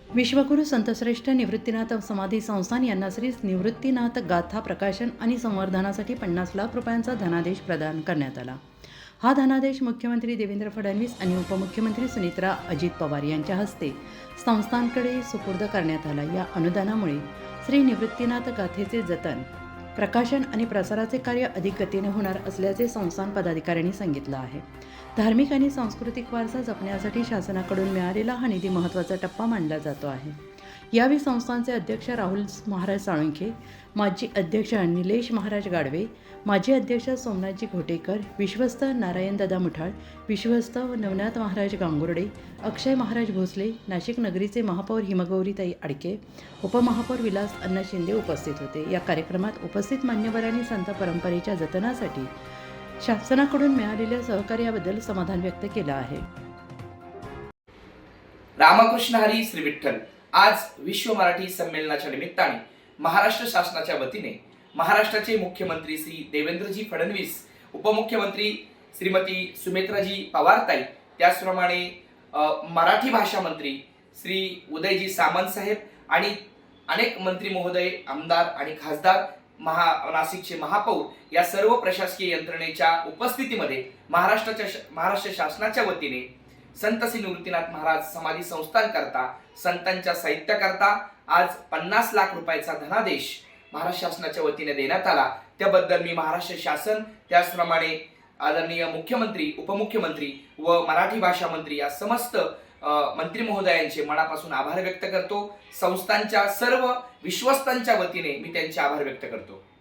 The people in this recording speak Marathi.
विश्वगुरु संतश्रेष्ठ निवृत्तीनाथ समाधी संस्थान यांना श्री निवृत्तीनाथ गाथा प्रकाशन आणि संवर्धनासाठी 50 लाख रुपयांचा धनादेश प्रदान करण्यात आला। हा धनादेश मुख्यमंत्री देवेंद्र फडणवीस आणि उपमुख्यमंत्री सुनेत्रा अजित पवार यांच्या हस्ते संस्थांकडे सुपूर्द करण्यात आला। या अनुदानामुळे श्री निवृत्तीनाथ गाथेचे जतन, प्रकाशन आणि प्रसाराचे कार्य अधिक गतीने होणार असल्याचे संस्थान पदाधिकाऱ्यांनी सांगितलं आहे। धार्मिक आणि सांस्कृतिक वारसा जपण्यासाठी शासनाकडून मिळालेला हा निधी महत्त्वाचा टप्पा मानला जातो आहे। यावेळी संस्थानचे अध्यक्ष राहुल महाराज साळुंखे, माजी अध्यक्ष निलेश महाराज गाडवे, माजी अध्यक्ष सोमनाथजी घोटेकर, विश्वस्त नारायणदादा मुठाळ, विश्वस्त नवनाथ महाराज गांगुर्डे, अक्षय महाराज भोसले, नाशिक नगरीचे महापौर हिमगौरीताई आडके, उपमहापौर विलास अण्णा शिंदे उपस्थित होते। या कार्यक्रमात उपस्थित मान्यवरांनी संत परंपरेच्या जतनासाठी शासनाकडून मिळालेल्या सहकार्याबद्दल समाधान व्यक्त केलं आहे। रामकृष्ण हरी श्री विठ्ठल। आज विश्व मराठी संमेलनाच्या निमित्ताने महाराष्ट्र शासनाच्या वतीने महाराष्ट्राचे मुख्यमंत्री श्री देवेंद्रजी फडणवीस, उपमुख्यमंत्री श्रीमती सुनेत्राजी पवारताई, त्याचप्रमाणे मराठी भाषा मंत्री श्री उदयजी सामंत साहेब आणि अनेक मंत्री महोदय, आमदार आणि खासदार, नाशिकचे महापौर या सर्व प्रशासकीय यंत्रणेच्या उपस्थितीमध्ये महाराष्ट्र शासनाच्या वतीने संत श्री निवृत्तीनाथ महाराज समाधी संस्थानकरता, संतांच्या साहित्याकरता आज 50 लाख रुपयाचा धनादेश महाराष्ट्र शासनाच्या वतीने देण्यात आला। त्याबद्दल मी महाराष्ट्र शासन, त्याचप्रमाणे आदरणीय मुख्यमंत्री, उपमुख्यमंत्री व मराठी भाषा मंत्री या समस्त मंत्री महोदयांचे मनापासून आभार व्यक्त करतो। संस्थांच्या सर्व विश्वस्तांच्या वतीने मी त्यांचे आभार व्यक्त करतो।